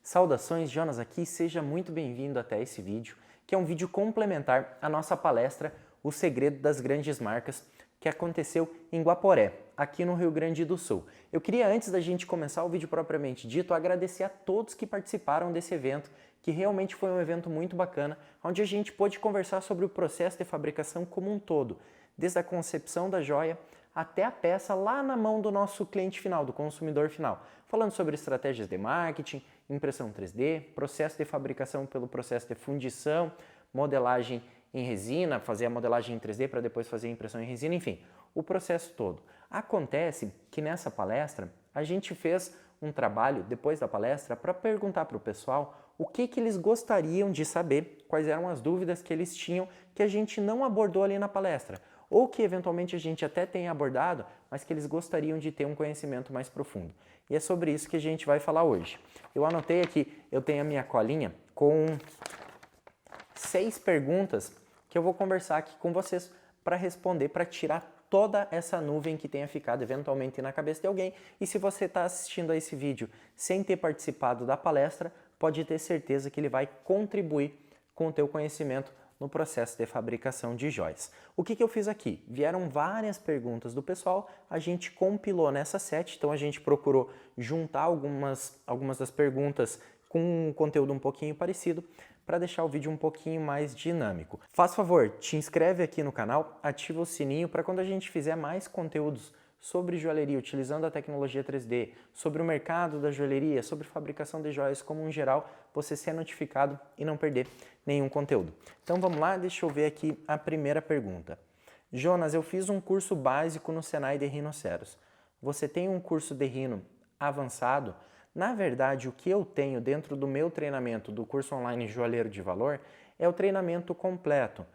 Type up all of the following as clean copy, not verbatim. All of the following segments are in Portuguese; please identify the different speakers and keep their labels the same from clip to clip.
Speaker 1: Saudações, Jonas aqui, seja muito bem-vindo até esse vídeo, que é um vídeo complementar à nossa palestra O Segredo das Grandes Marcas, que aconteceu em Guaporé, aqui no Rio Grande do Sul. Eu queria, antes da gente começar o vídeo propriamente dito, agradecer a todos que participaram desse evento, que realmente foi um evento muito bacana, onde a gente pôde conversar sobre o processo de fabricação como um todo, desde a concepção da joia até a peça lá na mão do nosso cliente final, do consumidor final, falando sobre estratégias de marketing, impressão 3D, processo de fabricação pelo processo de fundição, modelagem em resina, fazer a modelagem em 3D para depois fazer a impressão em resina, enfim, o processo todo. Acontece que nessa palestra a gente fez um trabalho, depois da palestra, para perguntar para o pessoal o que eles gostariam de saber, quais eram as dúvidas que eles tinham que a gente não abordou ali na palestra, ou que eventualmente a gente até tenha abordado, mas que eles gostariam de ter um conhecimento mais profundo. E é sobre isso que a gente vai falar hoje. Eu anotei aqui, eu tenho a minha colinha com 6 perguntas que eu vou conversar aqui com vocês para responder, para tirar toda essa nuvem que tenha ficado eventualmente na cabeça de alguém. E se você está assistindo a esse vídeo sem ter participado da palestra, pode ter certeza que ele vai contribuir com o teu conhecimento no processo de fabricação de joias. O que eu fiz aqui? Vieram várias perguntas do pessoal, a gente compilou nessa set, então a gente procurou juntar algumas das perguntas com um conteúdo um pouquinho parecido para deixar o vídeo um pouquinho mais dinâmico. Faz favor, te inscreve aqui no canal, ativa o sininho para quando a gente fizer mais conteúdos sobre joalheria, utilizando a tecnologia 3D, sobre o mercado da joalheria, sobre fabricação de joias como em geral, você ser notificado e não perder nenhum conteúdo. Então vamos lá, deixa eu ver aqui a primeira pergunta. Jonas, eu fiz um curso básico no Senai de Rinoceros. Você tem um curso de rino avançado? Na verdade, o que eu tenho dentro do meu treinamento do curso online Joalheiro de Valor é o treinamento completo.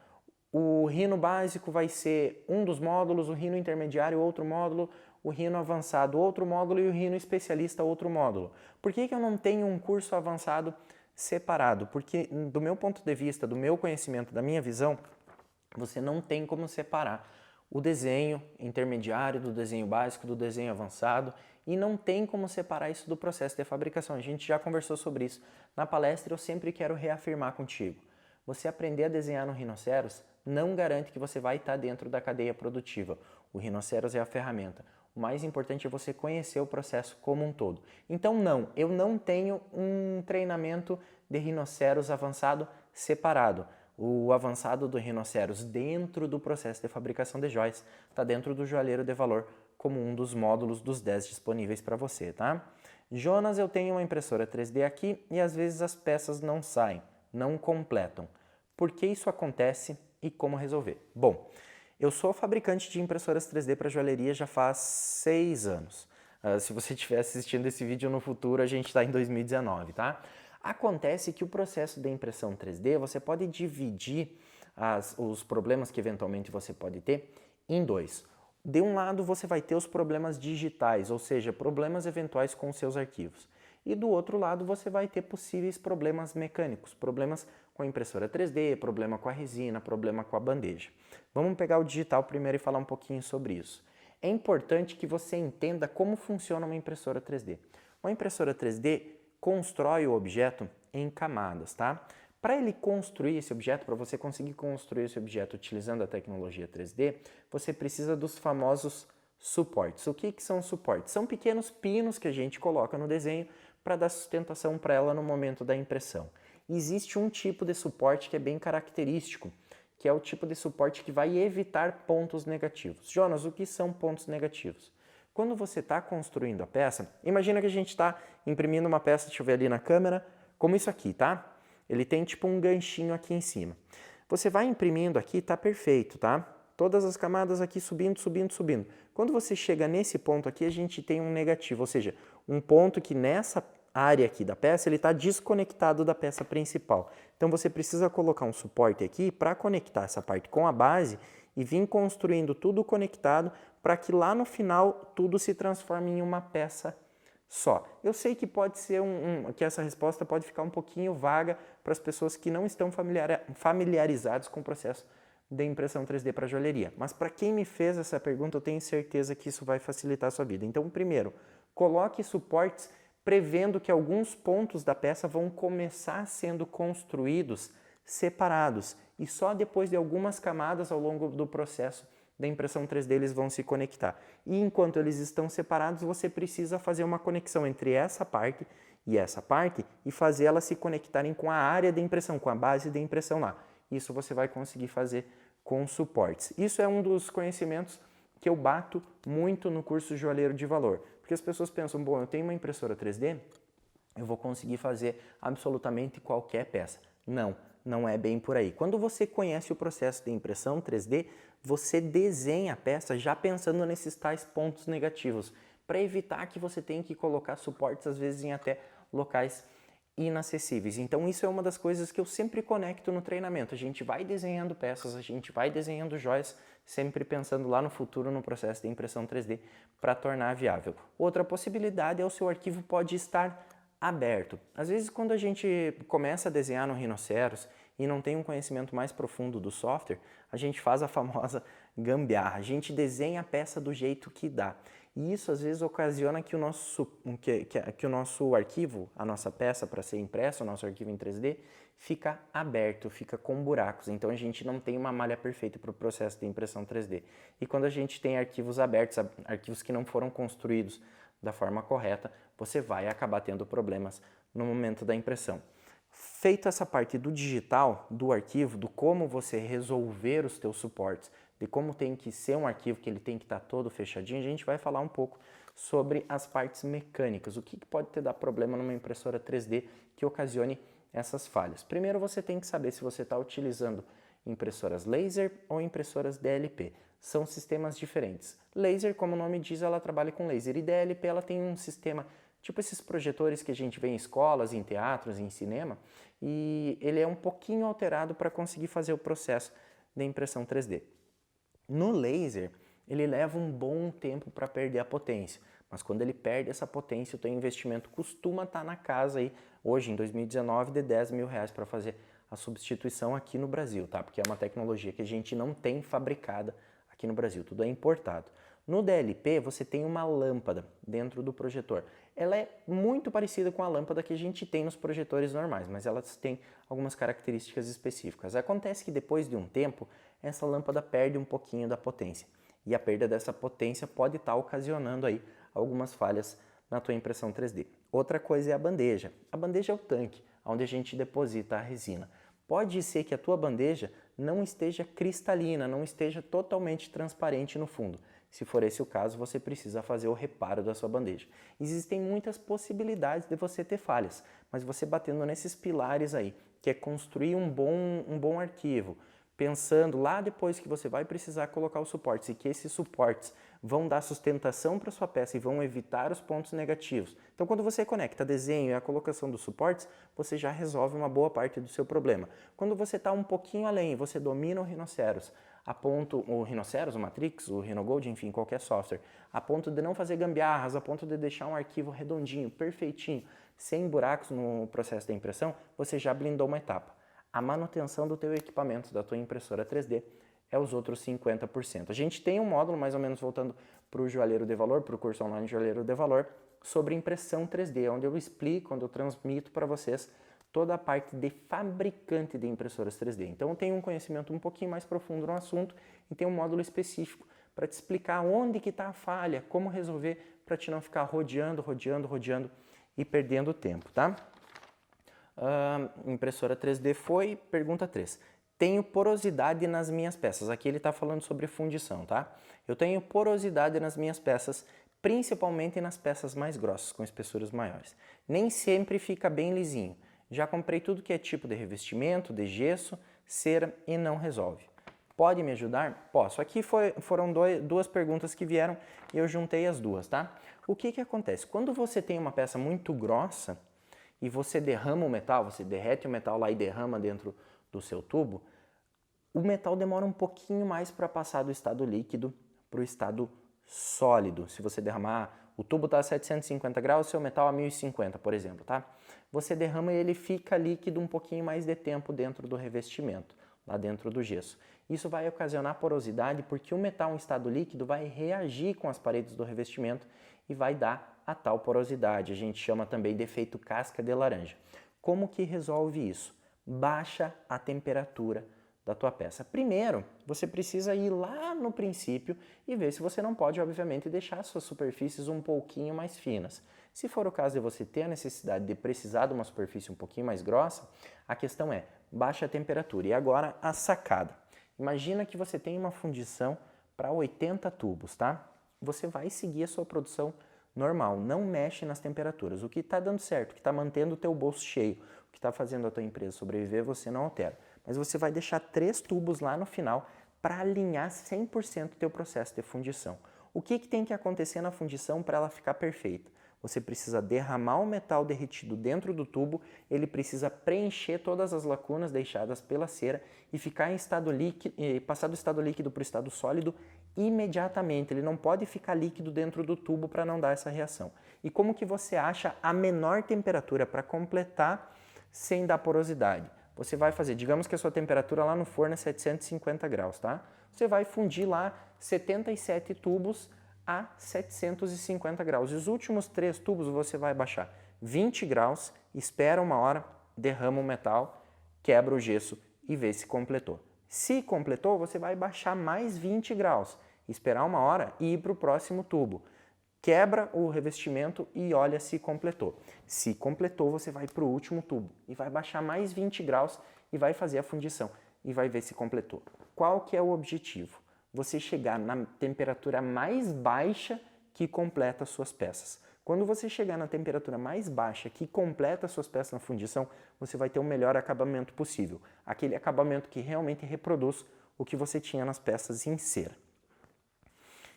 Speaker 1: O rino básico vai ser um dos módulos, o rino intermediário outro módulo, o rino avançado outro módulo e o rino especialista outro módulo. Por que eu não tenho um curso avançado separado? Porque do meu ponto de vista, do meu conhecimento, da minha visão, você não tem como separar o desenho intermediário do desenho básico, do desenho avançado, e não tem como separar isso do processo de fabricação. A gente já conversou sobre isso na palestra e eu sempre quero reafirmar contigo. Você aprender a desenhar no rinoceros não garante que você vai estar dentro da cadeia produtiva. O rinoceros é a ferramenta. O mais importante é você conhecer o processo como um todo. Então não, eu não tenho um treinamento de rinoceros avançado separado. O avançado do rinoceros dentro do processo de fabricação de joias está dentro do Joalheiro de Valor como um dos módulos dos 10 disponíveis para você, tá? Jonas, eu tenho uma impressora 3D aqui e às vezes as peças não saem, não completam. Por que isso acontece e como resolver? Bom, eu sou fabricante de impressoras 3D para joalheria já faz 6 anos. Se você estiver assistindo esse vídeo no futuro, a gente está em 2019, tá? Acontece que o processo de impressão 3D, você pode dividir os problemas que eventualmente você pode ter em dois. De um lado, você vai ter os problemas digitais, ou seja, problemas eventuais com os seus arquivos. E do outro lado, você vai ter possíveis problemas mecânicos, problemas com a impressora 3D, problema com a resina, problema com a bandeja. Vamos pegar o digital primeiro e falar um pouquinho sobre isso. É importante que você entenda como funciona uma impressora 3D. Uma impressora 3D constrói o objeto em camadas, tá? Para ele construir esse objeto, para você conseguir construir esse objeto utilizando a tecnologia 3D, você precisa dos famosos suportes. O que são suportes? São pequenos pinos que a gente coloca no desenho para dar sustentação para ela no momento da impressão. Existe um tipo de suporte que é bem característico, que é o tipo de suporte que vai evitar pontos negativos. Jonas, o que são pontos negativos? Quando você está construindo a peça, imagina que a gente está imprimindo uma peça, deixa eu ver ali na câmera, como isso aqui, tá? Ele tem tipo um ganchinho aqui em cima. Você vai imprimindo aqui, tá perfeito, tá? Todas as camadas aqui subindo, subindo, subindo. Quando você chega nesse ponto aqui, a gente tem um negativo, ou seja, um ponto que nessa área aqui da peça, ele está desconectado da peça principal. Então você precisa colocar um suporte aqui para conectar essa parte com a base e vir construindo tudo conectado para que lá no final tudo se transforme em uma peça só. Eu sei que pode ser que essa resposta pode ficar um pouquinho vaga para as pessoas que não estão familiarizadas com o processo de impressão 3D para joalheria. Mas para quem me fez essa pergunta, eu tenho certeza que isso vai facilitar a sua vida. Então, primeiro, coloque suportes prevendo que alguns pontos da peça vão começar sendo construídos separados e só depois de algumas camadas ao longo do processo da impressão 3D eles vão se conectar. E enquanto eles estão separados, você precisa fazer uma conexão entre essa parte e fazer elas se conectarem com a área de impressão, com a base de impressão lá. Isso você vai conseguir fazer com suportes. Isso é um dos conhecimentos que eu bato muito no curso Joalheiro de Valor, porque as pessoas pensam, bom, eu tenho uma impressora 3D, eu vou conseguir fazer absolutamente qualquer peça. Não é bem por aí. Quando você conhece o processo de impressão 3D, você desenha a peça já pensando nesses tais pontos negativos, para evitar que você tenha que colocar suportes, às vezes, em até locais inacessíveis. Então isso é uma das coisas que eu sempre conecto no treinamento. A gente vai desenhando peças, a gente vai desenhando joias, sempre pensando lá no futuro no processo de impressão 3D para tornar viável. Outra possibilidade é o seu arquivo pode estar aberto. Às vezes quando a gente começa a desenhar no Rhinoceros e não tem um conhecimento mais profundo do software, a gente faz a famosa gambiarra, a gente desenha a peça do jeito que dá. E isso às vezes ocasiona que o nosso arquivo, a nossa peça para ser impressa, o nosso arquivo em 3D, fica aberto, fica com buracos. Então a gente não tem uma malha perfeita para o processo de impressão 3D. E quando a gente tem arquivos abertos, arquivos que não foram construídos da forma correta, você vai acabar tendo problemas no momento da impressão. Feito essa parte do digital, do arquivo, do como você resolver os teus suportes, de como tem que ser um arquivo, que ele tem que estar todo fechadinho, a gente vai falar um pouco sobre as partes mecânicas, o que pode ter dar problema numa impressora 3D que ocasione essas falhas. Primeiro você tem que saber se você está utilizando impressoras laser ou impressoras DLP. São sistemas diferentes. Laser, como o nome diz, ela trabalha com laser, e DLP ela tem um sistema tipo esses projetores que a gente vê em escolas, em teatros, em cinema, e ele é um pouquinho alterado para conseguir fazer o processo de impressão 3D. No laser, ele leva um bom tempo para perder a potência, mas quando ele perde essa potência, o teu investimento costuma estar na casa aí, hoje em 2019, de 10 mil reais para fazer a substituição aqui no Brasil, tá? Porque é uma tecnologia que a gente não tem fabricada aqui no Brasil, tudo é importado. No DLP, você tem uma lâmpada dentro do projetor. Ela é muito parecida com a lâmpada que a gente tem nos projetores normais, mas elas têm algumas características específicas. Acontece que depois de um tempo, essa lâmpada perde um pouquinho da potência. E a perda dessa potência pode estar ocasionando aí algumas falhas na tua impressão 3D. Outra coisa é a bandeja. A bandeja é o tanque, onde a gente deposita a resina. Pode ser que a tua bandeja não esteja cristalina, não esteja totalmente transparente no fundo. Se for esse o caso, você precisa fazer o reparo da sua bandeja. Existem muitas possibilidades de você ter falhas, mas você batendo nesses pilares aí, que é construir um bom arquivo, pensando lá depois que você vai precisar colocar os suportes e que esses suportes vão dar sustentação para sua peça e vão evitar os pontos negativos. Então, quando você conecta desenho e a colocação dos suportes, você já resolve uma boa parte do seu problema. Quando você está um pouquinho além, você domina o Rhinoceros, o Rhinoceros, o Matrix, o Rhinogold, enfim, qualquer software, a ponto de não fazer gambiarras, a ponto de deixar um arquivo redondinho, perfeitinho, sem buracos no processo da impressão, você já blindou uma etapa. A manutenção do teu equipamento, da tua impressora 3D, é os outros 50%. A gente tem um módulo, mais ou menos voltando para o Joalheiro de Valor, para o curso online Joalheiro de Valor, sobre impressão 3D, onde eu explico, onde eu transmito para vocês toda a parte de fabricante de impressoras 3D. Então eu tenho um conhecimento um pouquinho mais profundo no assunto e tem um módulo específico para te explicar onde que está a falha, como resolver, para te não ficar rodeando e perdendo tempo, tá? Impressora 3D foi. Pergunta 3. Tenho porosidade nas minhas peças. Aqui ele está falando sobre fundição, tá? Eu tenho porosidade nas minhas peças, principalmente nas peças mais grossas, com espessuras maiores. Nem sempre fica bem lisinho. Já comprei tudo que é tipo de revestimento, de gesso, cera e não resolve. Pode me ajudar? Posso. Aqui foram duas perguntas que vieram e eu juntei as duas, tá? O que acontece? Quando você tem uma peça muito grossa e você derrama o metal, você derrete o metal lá e derrama dentro do seu tubo, o metal demora um pouquinho mais para passar do estado líquido para o estado sólido. Se você derramar, o tubo está a 750 graus, seu metal a 1050, por exemplo, tá? Você derrama e ele fica líquido um pouquinho mais de tempo dentro do revestimento, lá dentro do gesso. Isso vai ocasionar porosidade porque o metal em estado líquido vai reagir com as paredes do revestimento e vai dar a tal porosidade. A gente chama também de efeito casca de laranja. Como que resolve isso? Baixa a temperatura da tua peça. Primeiro, você precisa ir lá no princípio e ver se você não pode, obviamente, deixar suas superfícies um pouquinho mais finas. Se for o caso de você ter a necessidade de precisar de uma superfície um pouquinho mais grossa, a questão é, baixa a temperatura. E agora a sacada. Imagina que você tem uma fundição para 80 tubos, tá? Você vai seguir a sua produção normal, não mexe nas temperaturas. O que está dando certo, o que está mantendo o teu bolso cheio, o que está fazendo a tua empresa sobreviver, você não altera. Mas você vai deixar 3 tubos lá no final para alinhar 100% o teu processo de fundição. O que tem que acontecer na fundição para ela ficar perfeita? Você precisa derramar o metal derretido dentro do tubo, ele precisa preencher todas as lacunas deixadas pela cera e ficar em estado líquido, passar do estado líquido para o estado sólido imediatamente. Ele não pode ficar líquido dentro do tubo para não dar essa reação. E como que você acha a menor temperatura para completar sem dar porosidade? Você vai fazer, digamos que a sua temperatura lá no forno é 750 graus, tá? Você vai fundir lá 77 tubos a 750 graus. E os últimos 3 tubos você vai baixar 20 graus, espera uma hora, derrama o metal, quebra o gesso e vê se completou. Se completou, você vai baixar mais 20 graus, esperar uma hora e ir para o próximo tubo. Quebra o revestimento e olha se completou. Se completou, você vai para o último tubo e vai baixar mais 20 graus e vai fazer a fundição e vai ver se completou. Qual que é o objetivo? Você chegar na temperatura mais baixa que completa as suas peças. Quando você chegar na temperatura mais baixa que completa as suas peças na fundição, você vai ter o melhor acabamento possível. Aquele acabamento que realmente reproduz o que você tinha nas peças em cera.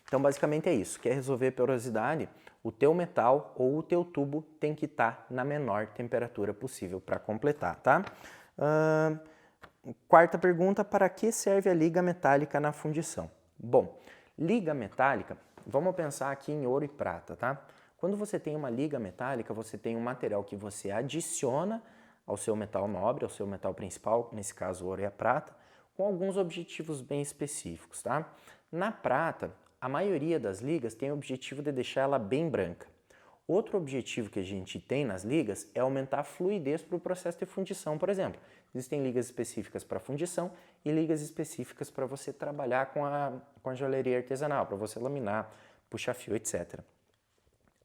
Speaker 1: Então, basicamente é isso. Quer resolver porosidade? O teu metal ou o teu tubo tem que estar na menor temperatura possível para completar, tá? Quarta pergunta, para que serve a liga metálica na fundição? Bom, liga metálica, vamos pensar aqui em ouro e prata, tá? Quando você tem uma liga metálica, você tem um material que você adiciona ao seu metal nobre, ao seu metal principal, nesse caso o ouro e a prata, com alguns objetivos bem específicos, tá? Na prata, a maioria das ligas tem o objetivo de deixar ela bem branca. Outro objetivo que a gente tem nas ligas é aumentar a fluidez para o processo de fundição, por exemplo. Existem ligas específicas para fundição e ligas específicas para você trabalhar com a joalheria artesanal, para você laminar, puxar fio, etc.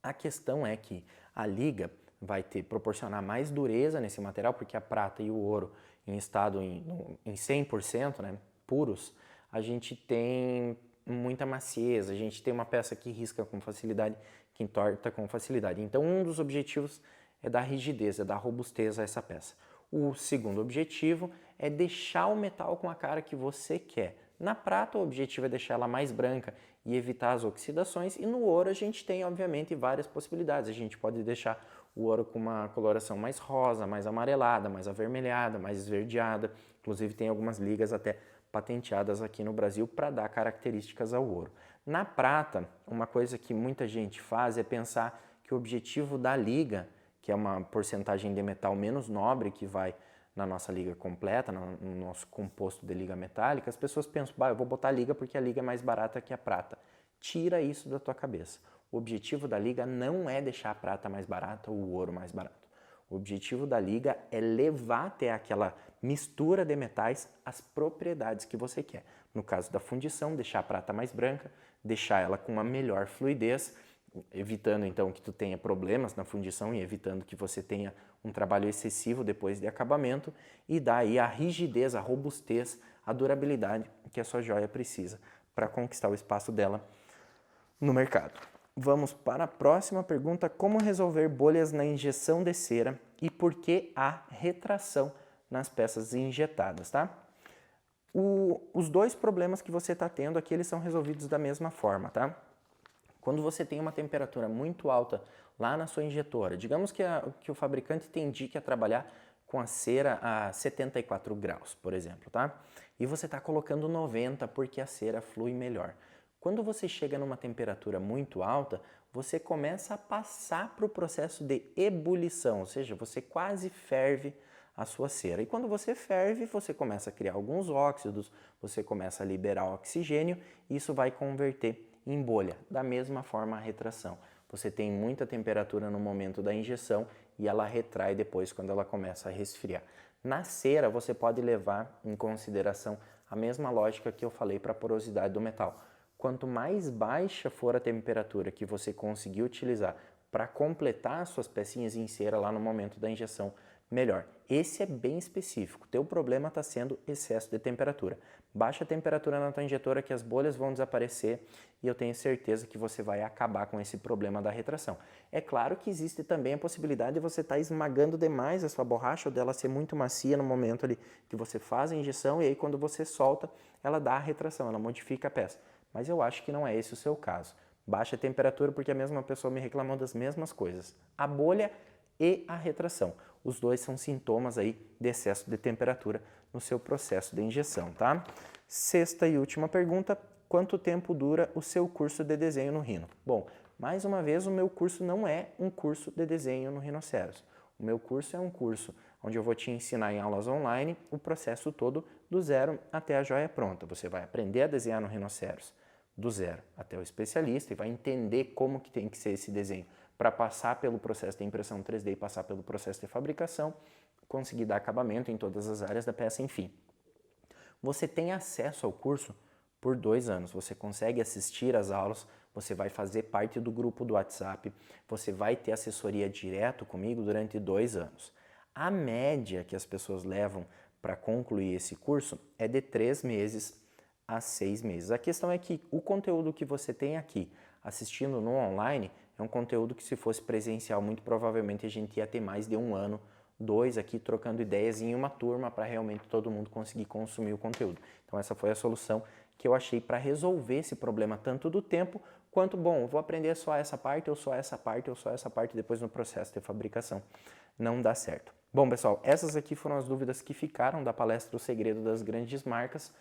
Speaker 1: A questão é que a liga vai proporcionar mais dureza nesse material, porque a prata e o ouro em estado em 100%, né, puros, a gente tem muita maciez, a gente tem uma peça que risca com facilidade, que entorta com facilidade. Então, um dos objetivos é dar rigidez, é dar robustez a essa peça. O segundo objetivo é deixar o metal com a cara que você quer. Na prata, o objetivo é deixar ela mais branca e evitar as oxidações. E no ouro, a gente tem, obviamente, várias possibilidades. A gente pode deixar o ouro com uma coloração mais rosa, mais amarelada, mais avermelhada, mais esverdeada. Inclusive, tem algumas ligas até patenteadas aqui no Brasil para dar características ao ouro. Na prata, uma coisa que muita gente faz é pensar que o objetivo da liga, que é uma porcentagem de metal menos nobre que vai na nossa liga completa, no nosso composto de liga metálica, as pessoas pensam, eu vou botar a liga porque a liga é mais barata que a prata. Tira isso da tua cabeça. O objetivo da liga não é deixar a prata mais barata ou o ouro mais barato. O objetivo da liga é levar até aquela mistura de metais as propriedades que você quer. No caso da fundição, deixar a prata mais branca, deixar ela com uma melhor fluidez, evitando então que tu tenha problemas na fundição e evitando que você tenha um trabalho excessivo depois de acabamento e dar aí a rigidez, a robustez, a durabilidade que a sua joia precisa para conquistar o espaço dela no mercado. Vamos para a próxima pergunta, como resolver bolhas na injeção de cera e por que há retração nas peças injetadas, tá? Os dois problemas que você está tendo aqui, eles são resolvidos da mesma forma, tá? Quando você tem uma temperatura muito alta lá na sua injetora, digamos que o fabricante te indique a trabalhar com a cera a 74 graus, por exemplo, tá? E você está colocando 90 porque a cera flui melhor. Quando você chega numa temperatura muito alta, você começa a passar para o processo de ebulição, ou seja, você quase ferve a sua cera. E quando você ferve, você começa a criar alguns óxidos, você começa a liberar oxigênio e isso vai converter em bolha. Da mesma forma a retração. você tem muita temperatura no momento da injeção e ela retrai depois quando ela começa a resfriar. Na cera, você pode levar em consideração a mesma lógica que eu falei para a porosidade do metal. Quanto mais baixa for a temperatura que você conseguir utilizar para completar as suas pecinhas em cera lá no momento da injeção, melhor. Esse é bem específico. Teu problema está sendo excesso de temperatura. Baixa a temperatura na tua injetora que as bolhas vão desaparecer e eu tenho certeza que você vai acabar com esse problema da retração. É claro que existe também a possibilidade de você estar esmagando demais a sua borracha ou dela ser muito macia no momento ali que você faz a injeção e aí quando você solta, ela dá a retração, ela modifica a peça. Mas eu acho que não é esse o seu caso. Baixa a temperatura porque a mesma pessoa me reclamou das mesmas coisas. A bolha e a retração. Os dois são sintomas aí de excesso de temperatura no seu processo de injeção, tá? Sexta e última pergunta, quanto tempo dura o seu curso de desenho no Rhino? Bom, mais uma vez, o meu curso não é um curso de desenho no Rhinoceros. O meu curso é um curso onde eu vou te ensinar em aulas online o processo todo do zero até a joia pronta. Você vai aprender a desenhar no Rhinoceros do zero até o especialista e vai entender como que tem que ser esse desenho para passar pelo processo de impressão 3D e passar pelo processo de fabricação, conseguir dar acabamento em todas as áreas da peça, enfim. Você tem acesso ao curso por 2 anos, você consegue assistir às aulas, você vai fazer parte do grupo do WhatsApp, você vai ter assessoria direto comigo durante 2 anos. A média que as pessoas levam para concluir esse curso é de 3 meses a 6 meses. A questão é que o conteúdo que você tem aqui assistindo no online é um conteúdo que se fosse presencial, muito provavelmente a gente ia ter mais de 1 ano, 2 aqui trocando ideias em uma turma para realmente todo mundo conseguir consumir o conteúdo. Então essa foi a solução que eu achei para resolver esse problema tanto do tempo quanto, bom, vou aprender só essa parte, ou só essa parte, ou só essa parte depois no processo de fabricação. Não dá certo. Bom, pessoal, essas aqui foram as dúvidas que ficaram da palestra O Segredo das Grandes Marcas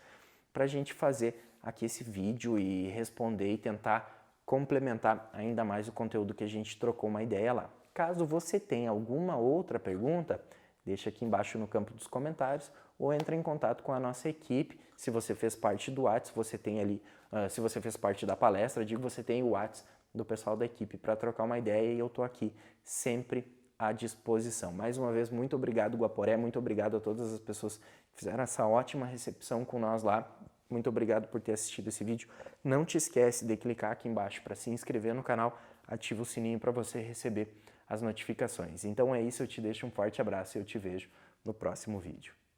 Speaker 1: para a gente fazer aqui esse vídeo e responder e tentar complementar ainda mais o conteúdo que a gente trocou uma ideia lá. Caso você tenha alguma outra pergunta, deixa aqui embaixo no campo dos comentários ou entre em contato com a nossa equipe. Se você fez parte do WhatsApp, você tem ali, se você fez parte da palestra, digo, você tem o WhatsApp do pessoal da equipe para trocar uma ideia e eu estou aqui sempre à disposição. Mais uma vez, muito obrigado, Guaporé, muito obrigado a todas as pessoas que fizeram essa ótima recepção com nós lá. Muito obrigado por ter assistido esse vídeo. Não te esquece de clicar aqui embaixo para se inscrever no canal, ativa o sininho para você receber as notificações. Então é isso, eu te deixo um forte abraço e eu te vejo no próximo vídeo.